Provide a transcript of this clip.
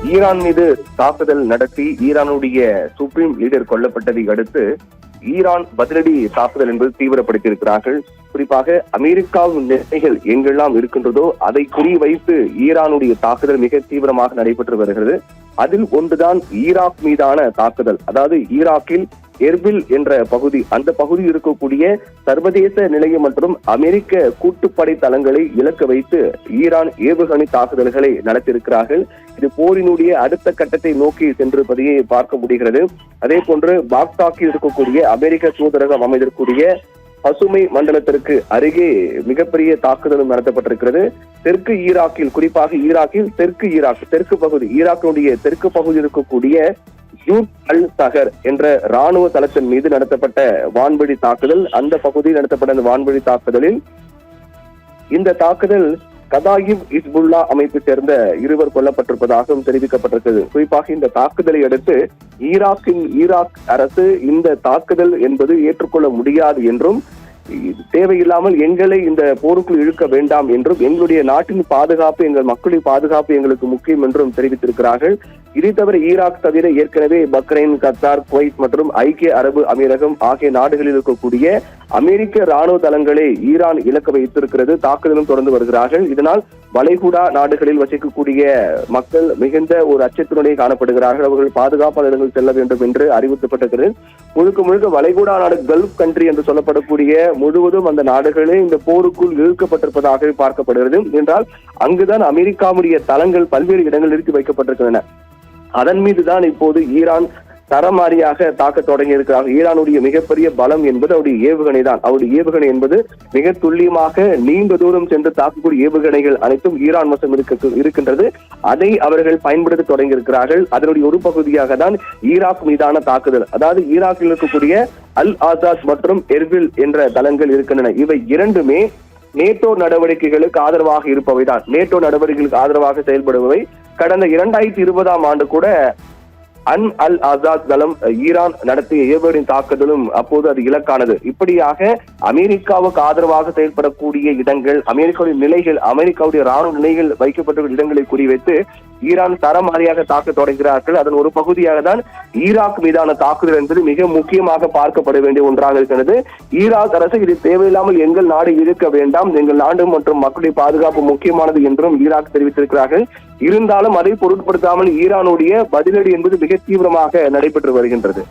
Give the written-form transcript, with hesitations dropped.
Iran மீது தாக்குதல் நடத்தி ஈரானுடைய சுப்ரீம் லீடர் கொல்லப்பட்டதை அடுத்து ஈரான் பதிலடி தாக்குதல் என்பது தீவிரப்படுத்தியிருக்கிறார்கள். குறிப்பாக அமெரிக்காவின் நிலைகள் எங்கெல்லாம் இருக்கின்றதோ அதை குறிவைத்து ஈரானுடைய தாக்குதல் மிக தீவிரமாக நடைபெற்று வருகிறது. அதில் ஒன்றுதான் ஈராக் மீதான தாக்குதல். அதாவது ஈராக்கில் எர்பில் என்ற பகுதி, அந்த பகுதியில் இருக்கக்கூடிய சர்வதேச நிலையம் மற்றும் அமெரிக்க கூட்டுப்படை தளங்களை இலக்கு வைத்து ஈரான் ஏவுகணை தாக்குதல்களை நடத்தியிருக்கிறார்கள். இது போரினுடைய அடுத்த கட்டத்தை நோக்கி சென்றிருப்பதையே பார்க்க முடிகிறது. அதே போன்று பாக்தாக்கில் இருக்கக்கூடிய அமெரிக்க தூதரகம் அமைந்திருக்கூடிய பசுமை மண்டலத்திற்கு அருகே மிகப்பெரிய தாக்குதலும் நடத்தப்பட்டிருக்கிறது. தெற்கு ஈராக்கில், குறிப்பாக ஈராக்கில் தெற்கு பகுதி, ஈராக்கினுடைய தெற்கு பகுதியில் இருக்கக்கூடிய யூத் அல் சகர் என்ற ராணுவ தளத்தின் மீது நடத்தப்பட்ட வான்வழி தாக்குதல். அந்த பகுதியில் நடத்தப்பட்ட அந்த வான்வழி தாக்குதலில் இந்த தாக்குதல் கதாயிப் இஸ்புல்லா அமைப்பை சேர்ந்த 2 கொல்லப்பட்டிருப்பதாகவும் தெரிவிக்கப்பட்டிருக்கிறது. குறிப்பாக இந்த தாக்குதலை அடுத்து ஈராக் அரசு இந்த தாக்குதல் என்பது ஏற்றுக்கொள்ள முடியாது என்றும், தேவையில்லாமல் எங்களை இந்த போருக்குள் இழுக்க வேண்டாம் என்றும், எங்களுடைய நாட்டின் பாதுகாப்பு, எங்கள் மக்களின் பாதுகாப்பு எங்களுக்கு முக்கியம் என்றும் தெரிவித்திருக்கிறார்கள். இதை தவிர ஈராக் தவிர ஏற்கனவே பக்ரைன், கத்தார், குவைத் மற்றும் ஐக்கிய அரபு அமீரகம் ஆகிய நாடுகளில் இருக்கக்கூடிய அமெரிக்க ராணுவ தளங்களை ஈரான் இலக்கு வைத்திருக்கிறது. தாக்குதலும் தொடர்ந்து வருகிறார்கள். இதனால் வளைகுடா நாடுகளில் வசிக்கக்கூடிய மக்கள் மிகுந்த ஒரு அச்சத்தினுடைய காணப்படுகிறார்கள். அவர்கள் பாதுகாப்பான இடங்கள் செல்ல வேண்டும் என்று அறிவுறுத்தப்பட்டிருக்கிறது. முழுக்க வளைகுடா நாடு, கல்ஃப் கண்ட்ரி என்று சொல்லப்படக்கூடிய முழுவதும் அந்த நாடுகளே இந்த போருக்குள் இழுக்கப்பட்டிருப்பதாக பார்க்கப்படுகிறது. என்றால் அங்குதான் அமெரிக்காவுடைய தளங்கள் பல்வேறு இடங்கள் நிறுத்தி வைக்கப்பட்டிருக்கின்றன. அதன் மீதுதான் இப்போது ஈரான் தரமாரியாக தாக்க தொடங்கி இருக்கிறார்கள். ஈரானுடைய மிகப்பெரிய பலம் என்பது அவருடைய ஏவுகணை தான். அவருடைய ஏவுகணை என்பது மிக துல்லியமாக நீண்ட தூரம் சென்று தாக்கக்கூடிய ஏவுகணைகள் அனைத்தும் ஈரான் வசம் இருக்கின்றது. அதை அவர்கள் பயன்படுத்த தொடங்கி இருக்கிறார்கள். அதனுடைய ஒரு பகுதியாக தான் ஈராக் மீதான தாக்குதல். அதாவது ஈராக்கில் இருக்கக்கூடிய அல் ஆசாத் மற்றும் எர்பில் என்ற தளங்கள் இருக்கின்றன. இவை இரண்டுமே நேட்டோ நடவடிக்கைகளுக்கு ஆதரவாக இருப்பவைதான். நேட்டோ நடவடிக்கைகளுக்கு ஆதரவாக செயல்படுபவை. கடந்த 2020ஆம் ஆண்டு கூட அல் ஆசாத் தளம் ஈரான் நடத்திய ஏவுகணை தாக்குதலும் அப்போது அது இலக்கானது. இப்படியாக அமெரிக்காவுக்கு ஆதரவாக செயல்படக்கூடிய இடங்கள், அமெரிக்காவுடைய நிலைகள், அமெரிக்காவுடைய ராணுவ நிலைகள் வைக்கப்பட்ட இடங்களை குறிவைத்து ஈரான் தரமாரியாக தாக்க தொடங்குகிறார்கள். அதன் ஒரு பகுதியாக தான் ஈராக் மீதான தாக்குதல் என்பது மிக முக்கியமாக பார்க்கப்பட வேண்டிய ஒன்றாக இருக்கிறது. ஈராக் அரசு இது தேவையில்லாமல் எங்கள் நாடு இருக்க வேண்டாம், எங்கள் நாடு மற்றும் மக்களுடைய பாதுகாப்பு முக்கியமானது என்றும் ஈராக் தெரிவித்திருக்கிறார்கள். இருந்தாலும் அதை பொருட்படுத்தாமல் ஈரானுடைய பதிலடி என்பது மிக தீவிரமாக நடைபெற்று வருகின்றது.